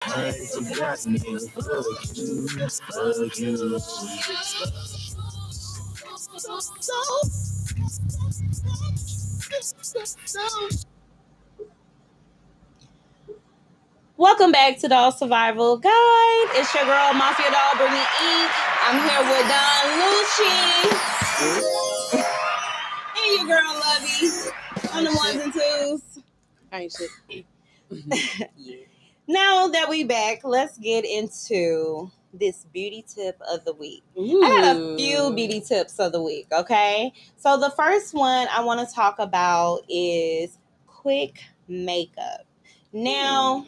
I forgot me. Fuck you. Fuck you. Welcome back to Doll Survival Guide. It's your girl, Mafia Doll, bringing ink. I'm here with Don Lucci and your girl, Lovey, on the ones and twos. I ain't shit. Now that we back, let's get into this beauty tip of the week. Ooh. I got a few beauty tips of the week, okay? So the first one I want to talk about is quick makeup. Now,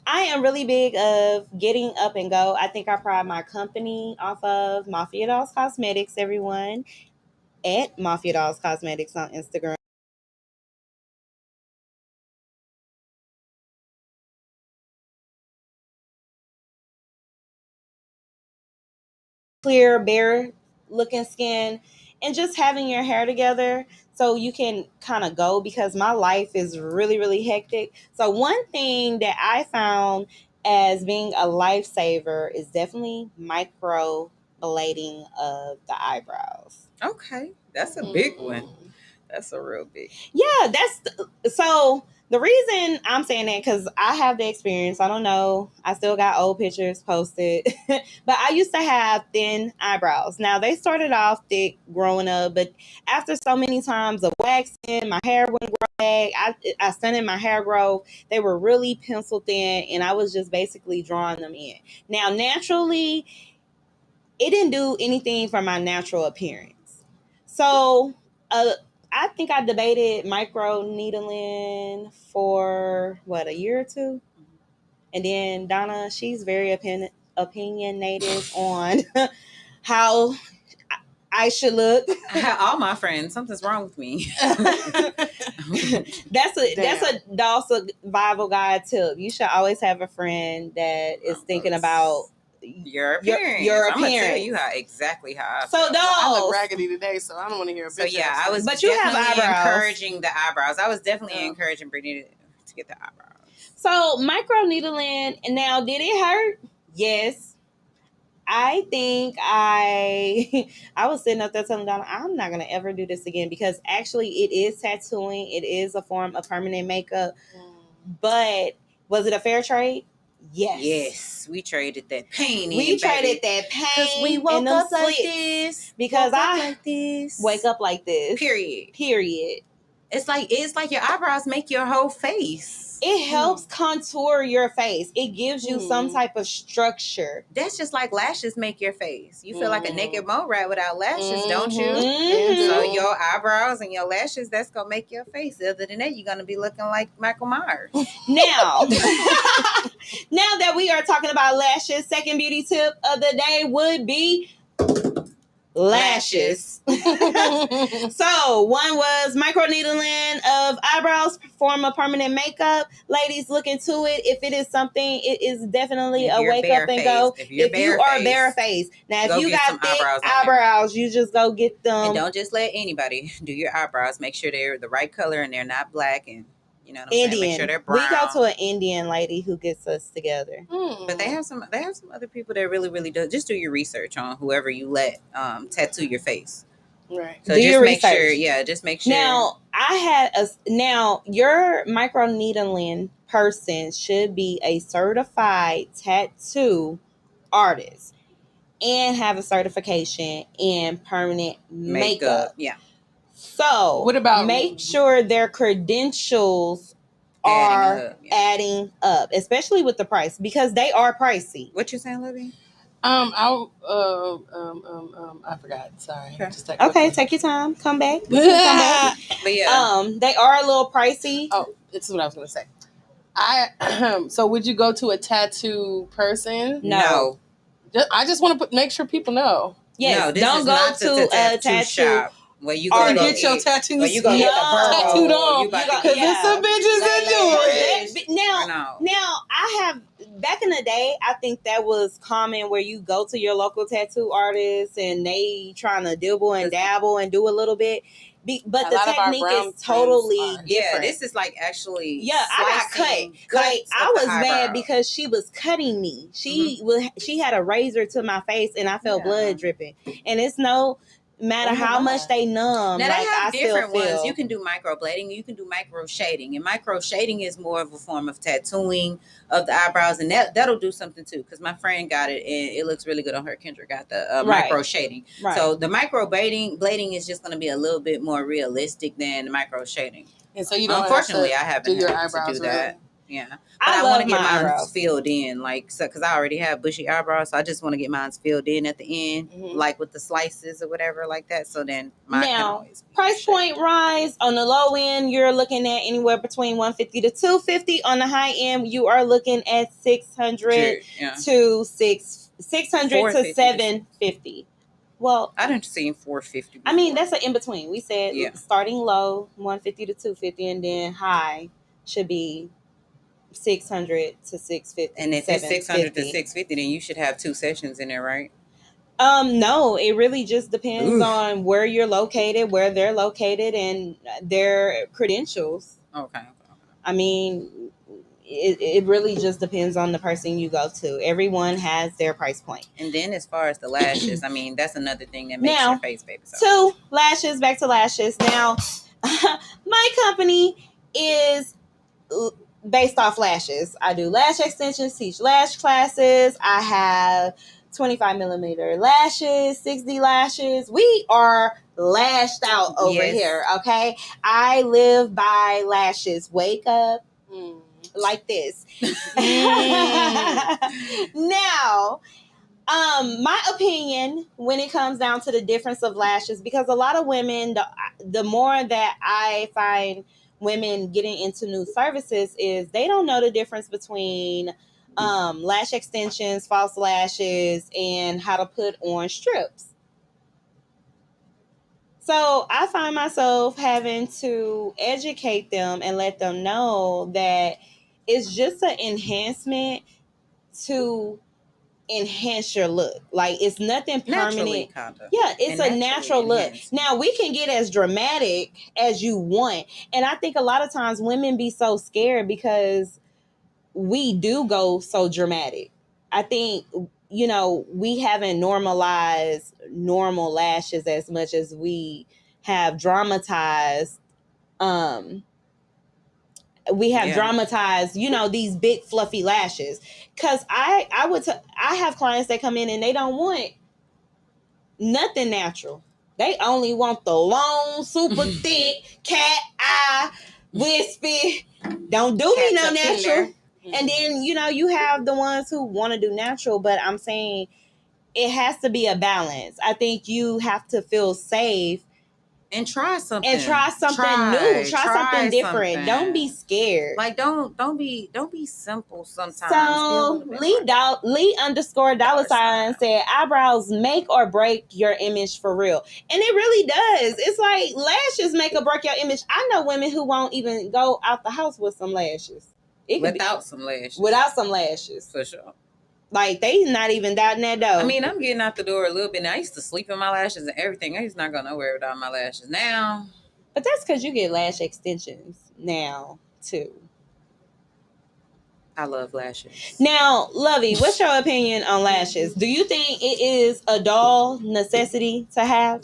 I am really big of getting up and go. I think I pride my company off of Mafia Dolls Cosmetics, everyone, at Mafia Dolls Cosmetics on Instagram. Clear, bare looking skin, and just having your hair together so you can kind of go, because my life is really, really hectic. So one thing that I found as being a lifesaver is definitely micro blading of the eyebrows. Okay, that's a big one. That's a real big. Yeah, so the reason I'm saying that, because I have the experience. I don't know. I still got old pictures posted. But I used to have thin eyebrows. Now, they started off thick growing up, but after so many times of waxing, my hair wouldn't grow back. I stunted my hair growth. They were really pencil thin, and I was just basically drawing them in. Now, naturally, it didn't do anything for my natural appearance. So, I think I debated micro needling for a year or two. And then Donna, she's very opinionated on how I should look. All my friends, something's wrong with me. That's a doll survival guide tip. You should always have a friend that is thinking about your appearance. Your I'm gonna tell appearance. you exactly how I So feel. I look raggedy today, so I don't want to hear a So picture. yeah, I was But you have definitely eyebrows. encouraging the eyebrows. I was definitely encouraging Brittany to get the eyebrows. So micro needling, now did it hurt? Yes. I think I was sitting up there telling Donna, I'm not gonna ever do this again, because actually it is tattooing. It is a form of permanent makeup. But was it a fair trade? Yes. Yes, we traded that pain. We traded that pain. Because we woke and them up like slits. this. Because like this. wake up like this. Period. It's like your eyebrows make your whole face. It helps contour your face. It gives you some type of structure. That's just like lashes make your face. You feel like a naked mole rat without lashes, don't you? Mm-hmm. So your eyebrows and your lashes, that's going to make your face. Other than that, you're going to be looking like Michael Myers. Now, now that we are talking about lashes, second beauty tip of the day would be lashes. So one was micro needling of eyebrows, form of permanent makeup. Ladies, look into it. If it is something, it is definitely a wake up and go. If you are bare face. Now, if you got thick eyebrows, you just go get them. And don't just let anybody do your eyebrows. Make sure they're the right color and they're not black, and you know what I'm Indian. saying? Make sure they're brown. We go to an Indian lady who gets us together. But they have some other people that really, really do. Just do your research on whoever you let tattoo your face. Right. So do just your make research. sure. Yeah, just make sure. Now your micro needling person should be a certified tattoo artist and have a certification in permanent makeup. Yeah. So what about make sure their credentials are adding up, especially with the price, because they are pricey. What you saying, Libby? I forgot. Sorry. Okay, take your time. Come back. But yeah. They are a little pricey. Oh, this is what I was gonna say. So would you go to a tattoo person? No. I just want to make sure people know. Yes, no, don't go to a tattoo shop where you or get your tattoos tattooed on. Because there's some bitches that do it. Now I have, back in the day, I think that was common, where you go to your local tattoo artist and they trying to dibble and dabble and do a little bit. But A the lot of our technique brown is totally friends are. Yeah, different. this is like actually. Yeah, I got slicing cut. Like cuts I of the was mad eyebrow. because she was cutting me. She had a razor to my face, and I felt Yeah. blood dripping. And it's no matter Oh my how God. much they numb. Now like they have I still different feel. ones. You can do microblading, you can do micro shading, and micro shading is more of a form of tattooing of the eyebrows, and that'll do something too. Because my friend got it, and it looks really good on her. Kendra got the Right. micro shading. Right. So the micro blading is just going to be a little bit more realistic than the micro shading. And so you don't Unfortunately, have I to haven't do your had to eyebrows do that. really. Yeah, but I I love want to get my mine eyebrows. filled in, like, so because I already have bushy eyebrows, so I just want to get mine filled in at the end, Mhm. like with the slices or whatever, like that. So then mine can Now, always be price shaped. point rise on the low end, you're looking at anywhere between $150 to $250. On the high end, you are looking at $600 Yeah. to $600 to $450. $750. Well, I didn't see $450. I mean that's an in between. We said Yeah. starting low $150 to $250, and then high should be $600 to $650. And if it's $600 to $750. $650, then you should have 2 sessions in there, right? No, it really just depends Oof. on where you're located, where they're located, and their credentials. Okay. I mean, it really just depends on the person you go to. Everyone has their price point. And then as far as the lashes, I mean, that's another thing that makes Now, your face baby soft. Back to lashes. Now, my company is based off lashes. I do lash extensions, teach lash classes. I have 25 millimeter lashes, 60 lashes. We are lashed out over Yes. here, okay? I live by lashes. Wake up Mm. like this. Now, my opinion when it comes down to the difference of lashes, because a lot of women, the more that I find women getting into new services is they don't know the difference between lash extensions, false lashes, and how to put on strips. So I find myself having to educate them and let them know that it's just an enhancement to enhance your look. Like it's nothing permanent. Naturally, kind of. Yeah, it's And a natural naturally look. enhanced. Now we can get as dramatic as you want. And I think a lot of times women be so scared because we do go so dramatic. I think, we haven't normalized normal lashes as much as we have dramatized dramatized, these big fluffy lashes. Cause I have clients that come in and they don't want nothing natural. They only want the long, super thick cat eye, wispy. Don't do me no natural. And then, you have the ones who want to do natural, but I'm saying it has to be a balance. I think you have to feel safe and try something. new. Try something different. Something. Don't be scared. Like don't be simple sometimes. So Lee_$ said eyebrows make or break your image for real. And it really does. It's like lashes make or break your image. I know women who won't even go out the house with some lashes. Without some lashes. For sure. Like they not even doubting that though. I mean, I'm getting out the door a little bit now. I used to sleep in my lashes and everything. I used to not go nowhere without my lashes now. But that's because you get lash extensions now too. I love lashes. Now, Lovey, what's your opinion on lashes? Do you think it is a doll necessity to have?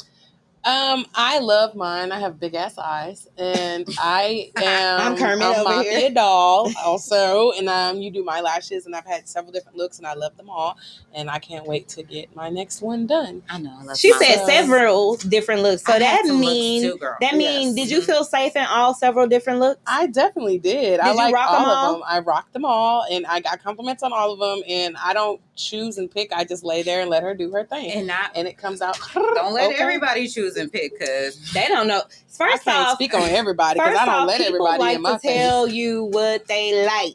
I love mine. I have big ass eyes, and I am I'm Kermit a over here. MAFIA doll also. And you do my lashes, and I've had several different looks, and I love them all. And I can't wait to get my next one done. I know. I love She my said looks. several different looks. So I that had some looks means too, girl. Yes. did you feel safe in all several different looks? I definitely did. I you like rock all them of all? them. I rocked them all, and I got compliments on all of them. And I don't choose and pick. I just lay there and let her do her thing, and it comes out. Don't let okay. everybody choose and pick, because They don't know. I can't speak on everybody because I don't let everybody like in my to face. tell you what they like.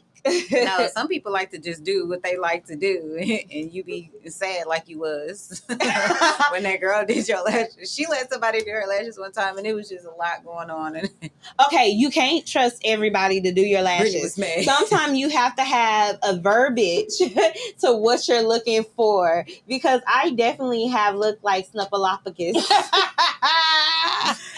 no, some people like to just do what they like to do, and you be sad like you was when that girl did your lashes. She let somebody do her lashes one time, and it was just a lot going on. And okay, you can't trust everybody to do your Brittany lashes. was mad. Sometimes you have to have a verbiage to what you're looking for, because I definitely have looked like Snuffleupagus.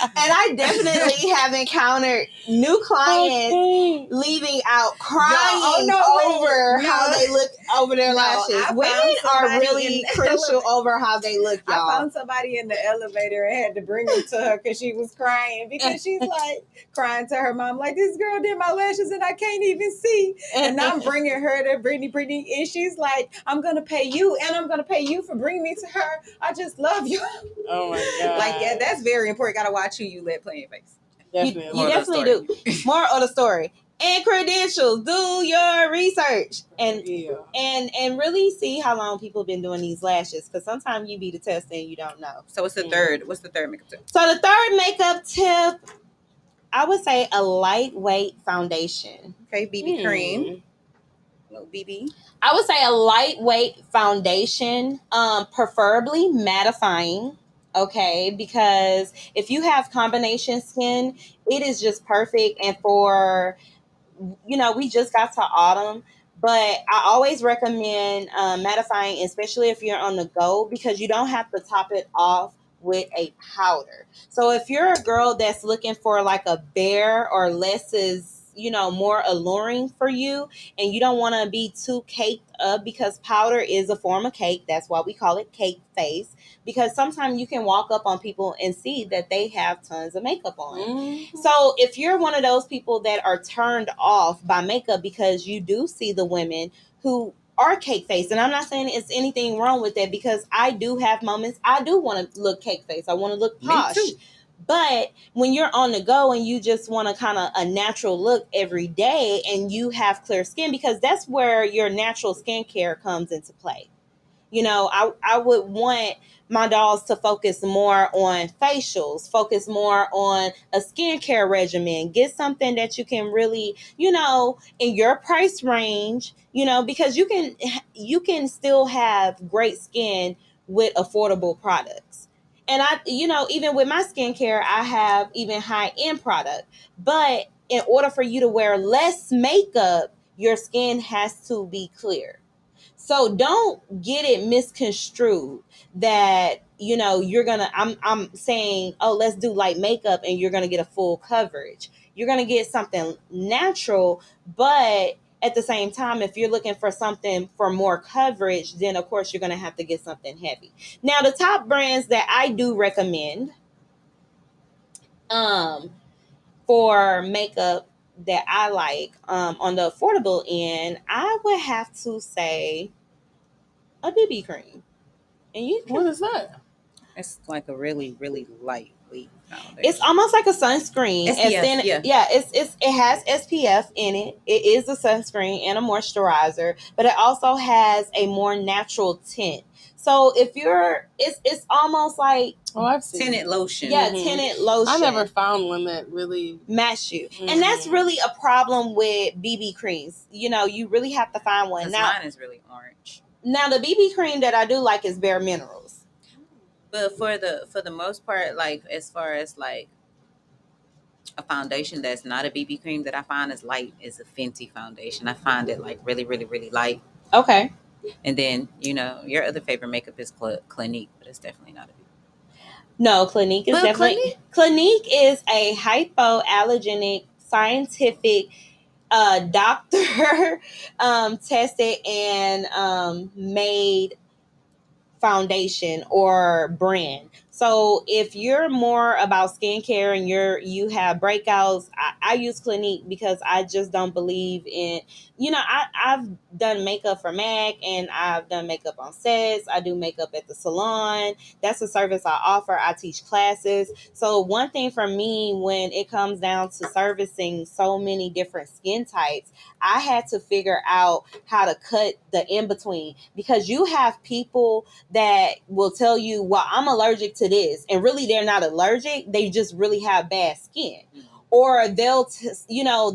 I definitely have encountered new clients leaving out crying over how they look over their lashes. Women are really crucial over how they look, y'all. I found somebody in the elevator and had to bring them to her because she was crying, because she's like crying to her mom, like, this girl did my lashes and I can't even see. And I'm bringing her to Brittany, and she's like, I'm going to pay you, and I'm going to pay you for bringing me to her. I just love you. Oh my God. Like, yeah, that's very important. Got to watch who you let play in your face. Definitely. You definitely do. More of the story. And credentials. Do your research and really see how long people have been doing these lashes, because sometimes you be the test and you don't know. So what's the third? What's the third makeup tip? So the third makeup tip, I would say a lightweight foundation. Okay, BB cream. Little BB. I would say a lightweight foundation, preferably mattifying. Okay, because if you have combination skin, it is just perfect. And for, we just got to autumn, but I always recommend mattifying, especially if you're on the go, because you don't have to top it off with a powder. So if you're a girl that's looking for like a bare or less is, more alluring for you, and you don't want to be too caked up, because powder is a form of cake. That's why we call it cake face, because sometimes you can walk up on people and see that they have tons of makeup on. Mm-hmm. So if you're one of those people that are turned off by makeup, because you do see the women who are cake face, and I'm not saying it's anything wrong with that, because I do have moments I do want to look cake face. I want to look posh. Me too. But when you're on the go and you just want to kind of a natural look every day, and you have clear skin, because that's where your natural skincare comes into play. I would want my dolls to focus more on facials, focus more on a skincare regimen, get something that you can really, in your price range, because you can still have great skin with affordable products. And I, even with my skincare, I have even high-end product. But in order for you to wear less makeup, your skin has to be clear. So don't get it misconstrued that, you're going to, I'm saying, oh, let's do light makeup and you're going to get a full coverage. You're going to get something natural, but at the same time, if you're looking for something for more coverage, then of course you're going to have to get something heavy. Now, the top brands that I do recommend for makeup that I like on the affordable end, I would have to say a BB cream. And what is that? It's like a really, really lightweight foundation. It's almost like a sunscreen. SPF, it has SPF in it. It is a sunscreen and a moisturizer, but it also has a more natural tint. So if you're, it's almost like I've seen tinted lotion. Yeah, tinted lotion. I never found one that really match you, and that's really a problem with BB creams. You really have to find one. Now, mine is really orange. Now the BB cream that I do like is Bare Minerals. But for the most part, like as far as like a foundation that's not a BB cream that I find is light is a Fenty foundation. I find it like really, really, really light. Okay. And then, your other favorite makeup is Clinique, but it's definitely not a BB. No, Clinique is definitely... Clinique is a hypoallergenic scientific doctor tested and made foundation or brand. So if you're more about skincare and you have breakouts, I use Clinique because I just don't believe in, I've done makeup for MAC and I've done makeup on sets. I do makeup at the salon. That's a service I offer. I teach classes. So one thing for me, when it comes down to servicing so many different skin types, I had to figure out how to cut the in-between, because you have people that will tell you, well, I'm allergic to this, and really they're not allergic. They just really have bad skin. Or they'll,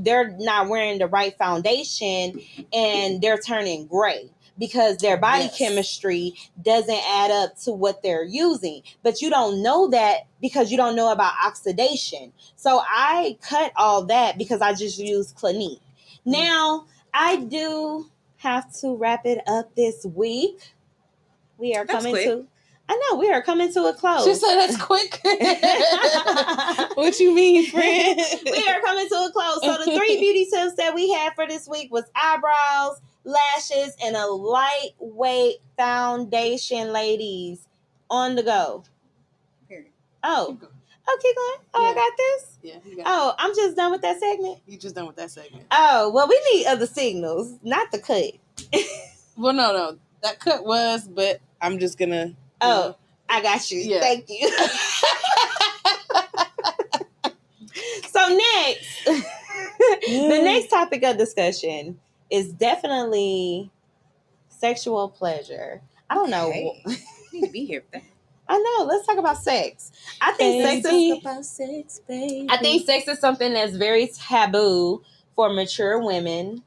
they're not wearing the right foundation and they're turning gray because their body chemistry doesn't add up to what they're using. But you don't know that because you don't know about oxidation. So I cut all that because I just use Clinique. Now, I do have to wrap it up this week. We are coming to I know we are coming to a close. She said that's quick. What you mean, friend? We are coming to a close. So the 3 beauty tips that we had for this week was eyebrows, lashes, and a lightweight foundation, ladies. On the go. Period. Oh, keep going. Oh, Yeah. I got this. Yeah, you got Oh, I'm just done with that segment. You just done with that segment. Oh, well, we need other signals, not the cut. Well, no. That cut was, but I'm just gonna. Oh, I got you. Yeah. Thank you. So next, the next topic of discussion is definitely sexual pleasure. I don't know. Hey, you need to be here for that. I know. Let's talk about sex. I think Sex, baby. I think sex is something that's very taboo for mature women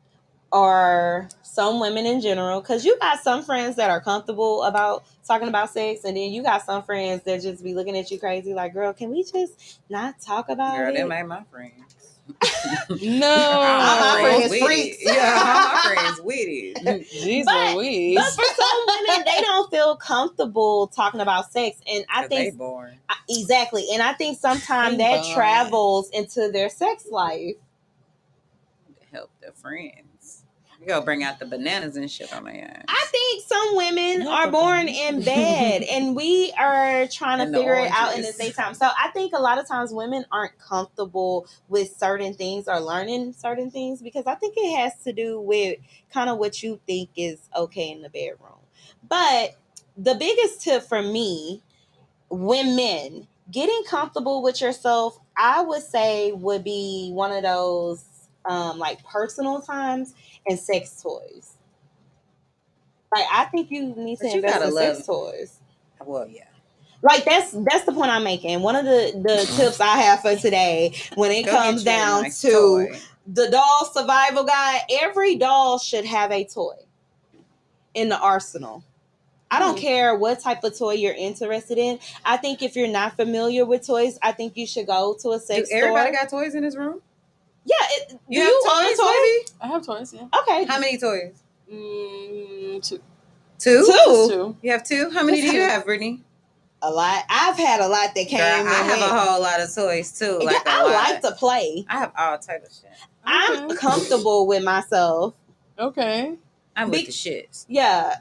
or some women in general. Because you got some friends that are comfortable about talking about sex, and then you got some friends that just be looking at you crazy like, girl, can we just not talk about Girl, it? them ain't my friends. No. All my friends with freaks. it. Yeah, all my friends with it. Jeez But Louise. for some women, they don't feel comfortable talking about sex. And I 'Cause they think boring. exactly. And I think sometimes They that boring. travels into their sex life. To help their friends. You gotta bring out the bananas and shit on their ass. I think some women Not are the born ones. in bed, and we are trying to And the figure it out in the oranges. daytime. So I think a lot of times women aren't comfortable with certain things or learning certain things because I think it has to do with kind of what you think is okay in the bedroom. But the biggest tip for me, women, getting comfortable with yourself, I would say would be one of those like personal times and sex toys. Like I think you need to But you invest gotta in love- sex toys. Well, yeah. Like that's the point I'm making. One of the tips I have for today when it Go comes get you a down nice to toy. the doll survival guide, every doll should have a toy in the arsenal. I don't care what type of toy you're interested in. I think if you're not familiar with toys, I think you should go to a Do sex everybody store. got toys in this room? Yeah, do you own a toys, toy? baby? I have toys, yeah. Okay. How many toys? 2. Two? Two. Just 2. You have 2? How many Just do you 2. have, Brittany? A lot. I've had a lot that came Girl, and I have went. a whole lot of toys too. Yeah, Like a I lot. like to play. I have all type of shit. I'm comfortable with myself. Okay. I'm with the shits. Yeah.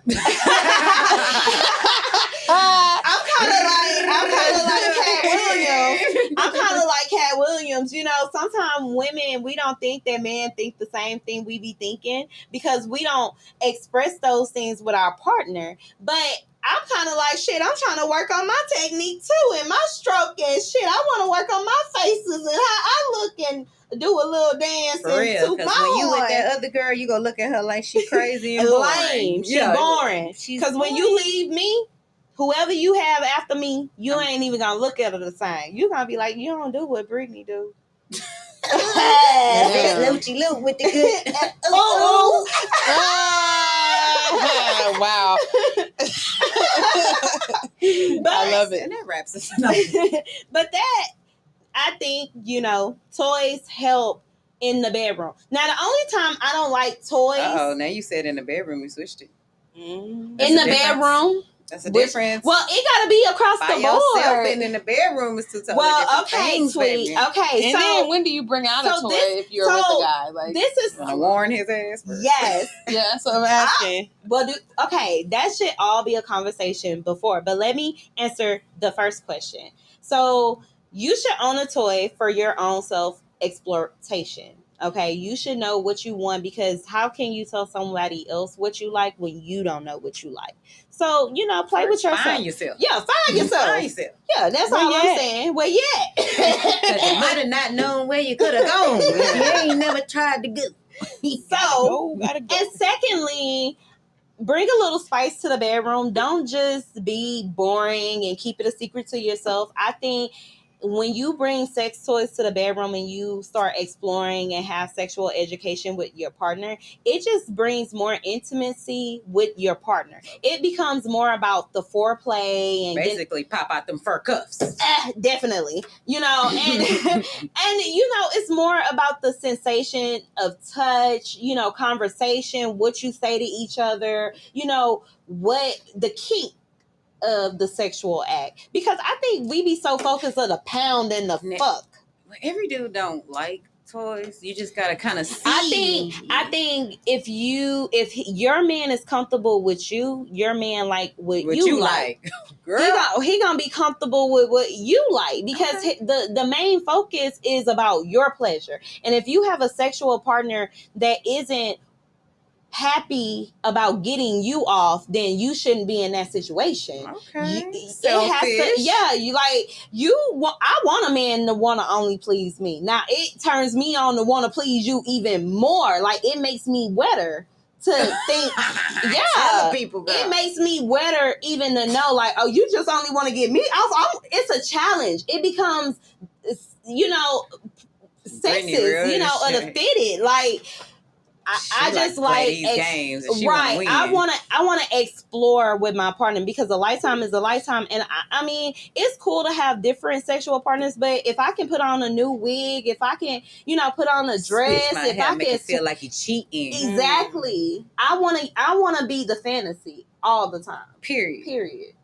I'm kind of like Cat Williams. I'm kind of like Cat Williams. You know, sometimes women, we don't think that men think the same thing we be thinking because we don't express those things with our partner. But I'm kind of like, shit, I'm trying to work on my technique too and my stroke and shit. I want to work on my faces and how I look and do a little dance For and real, toot because my when you with horn. that other girl, you gonna look at her like she crazy and lame. boring. She boring. She's Because when you leave me, whoever you have after me, you ain't even gonna look at her the same. You gonna be like, you don't do what Brittany do. Loochy Loop with the good. Oh, Wow. I love it. And that wraps us up. But that, I think, you know, toys help in the bedroom. Now, the only time I don't like toys Oh, now you said in the bedroom, you switched it. Mm. That's in a the difference. bedroom, That's a which- difference. well, it gotta be across By the yourself board. and in the bedroom is two totally Well, different okay, things, sweet. baby. Okay, And so then when do you bring out a so toy this- if you're with so a guy? Like, this is Gonna warn his ass first. yes. yeah, so I'm asking. Well, okay, that should all be a conversation before. But let me answer the first question. So you should own a toy for your own self exploitation. Okay, you should know what you want because how can you tell somebody else what you like when you don't know what you like? So you know, play with yourself. Find yourself. Yeah, find yourself. Find yourself. Yeah, that's Where all you I'm at? saying. Well, yeah. Because you might have not known where you could have gone. If you ain't never tried to go. So, Gotta go. and secondly, bring a little spice to the bedroom. Don't just be boring and keep it a secret to yourself. I think when you bring sex toys to the bedroom and you start exploring and have sexual education with your partner, it just brings more intimacy with your partner. It becomes more about the foreplay and Basically, pop out them fur cuffs. definitely, you know, and and you know, it's more about the sensation of touch, you know, conversation, what you say to each other, you know, what the kink of the sexual act, because I think we be so focused on the pound and the fuck. Every dude don't like toys. You just gotta kind of see. I think if your man is comfortable with you, your man like what you like. Girl, he gonna be comfortable with what you like, because the main focus is about your pleasure. And if you have a sexual partner that isn't happy about getting you off, then you shouldn't be in that situation. Okay. I want a man to want to only please me. Now it turns me on to want to please you even more. Like, it makes me wetter to think. Yeah, people, girl. It makes me wetter even to know, like, oh, you just only want to get me off. It's a challenge. It becomes, sexist, or the fitted, like. I just like these games. Right. I wanna explore with my partner, because a lifetime is a lifetime. And I mean, it's cool to have different sexual partners, but if I can put on a new wig, if I can, put on a dress, if I make can it feel like you're cheating. Exactly. I wanna be the fantasy all the time. Period.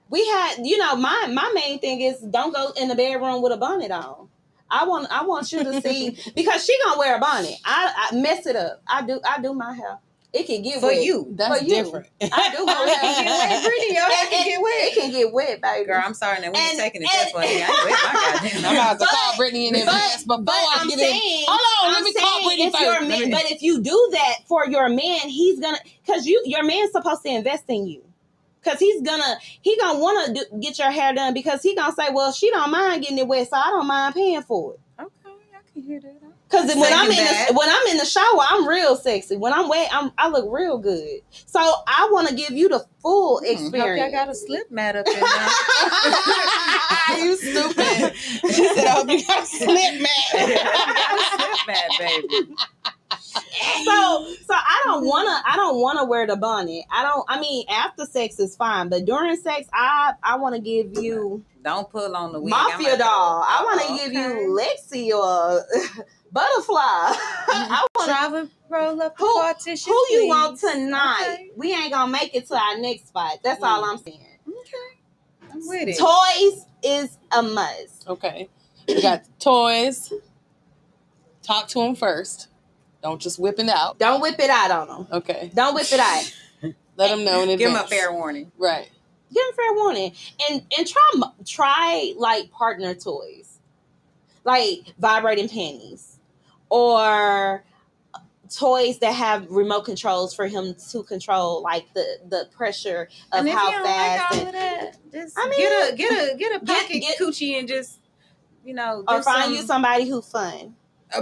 We had, my main thing is don't go in the bedroom with a bonnet on. I want you to see, because she gonna wear a bonnet. I mess it up. I do my hair. It can get wet. For you. That's different. I do my hair. It can get wet, pretty, yo. It can get wet. It can get wet, baby. Girl, I'm sorry. Now we ain't taking it that far. I ain't wet my goddamn. I'm about to call Brittany in advance before I get in. Hold on, let me call Brittany first. But if you do that for your man, he's gonna, because your man's supposed to invest in you. Because he gonna want to get your hair done, because he gonna say, well, she don't mind getting it wet, so I don't mind paying for it. Okay, I can hear that. Because when I'm in the shower, I'm real sexy. When I'm wet, I look real good. So I want to give you the full experience. Hope y'all got a slip mat up in there. You stupid. She said, I hope you got a slip mat. Slip mat, baby. So I don't wanna wear the bonnet. After sex is fine, but during sex I wanna give you, don't pull on the wig. Mafia doll. I wanna give you Lexi or Butterfly. I wanna drive roll up the partition. Who you want tonight? Okay. We ain't gonna make it to our next spot. That's all I'm saying. Okay. I'm with it. Toys is a must. Okay. We got toys. Talk to them first. Don't just whip it out. Don't whip it out on them. Okay. Don't whip it out. Let them know in advance. Give them a fair warning. Right. Give them fair warning. And try like partner toys. Like vibrating panties. Or toys that have remote controls for him to control, like the pressure of and if how you don't fast. Like all of that, just get a pocket coochie and just or find you somebody who's fun.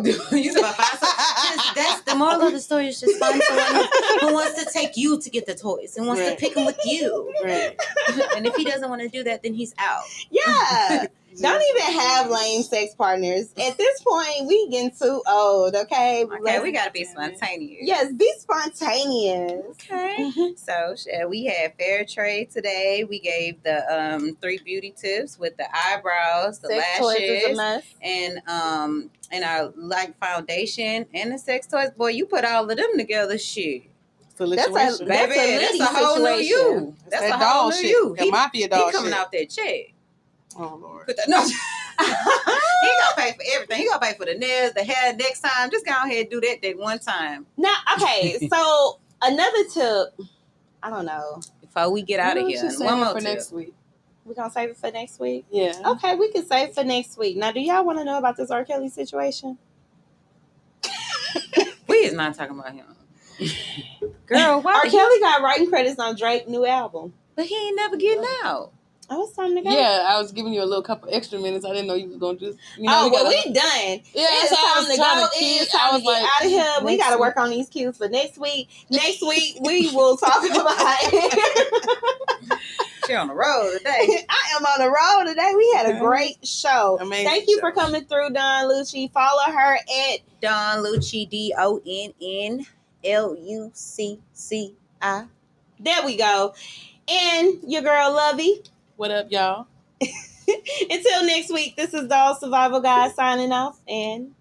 You said that's the moral of the story. Is just find someone who wants to take you to get the toys and wants to pick them with you. Right. And if he doesn't want to do that, then he's out. Yeah. Don't even have lame sex partners. At this point, we getting too old, okay? We got to be spontaneous. Yes, be spontaneous. Okay. So we had fair trade today. We gave the 3 beauty tips with the eyebrows, the sex lashes, and our foundation and the sex toys. Boy, you put all of them together, shit. That's a whole new you. That's a whole new you. That MAFIA doll he coming shit. out that check. Oh Lord. He gonna pay for everything. He gonna pay for the nails, the hair. Next time, just go ahead and do that one time. Now, okay. So another tip. I don't know. Before we get out of here, one more for tip. next week. We're gonna save it for next week. Yeah. Okay, we can save it for next week. Now, do y'all want to know about this R. Kelly situation? We is not talking about him. Girl, why? R. Kelly got writing credits on Drake's new album, but he ain't never getting out. Oh, it's time to go. Yeah, I was giving you a little couple extra minutes. I didn't know you was going to just. We done. Yeah, it's time to go. It's time to get out of here. We got to work on these cues for next week. Next week, we will talk about it. She on the road today. I am on the road today. We had a great show. Amazing. Thank you for coming through, Don Lucci. Follow her at Don Lucci, DONNLUCCI. There we go. And your girl, Lovey. What up, y'all? Until next week, this is Doll Survival Guys signing off, and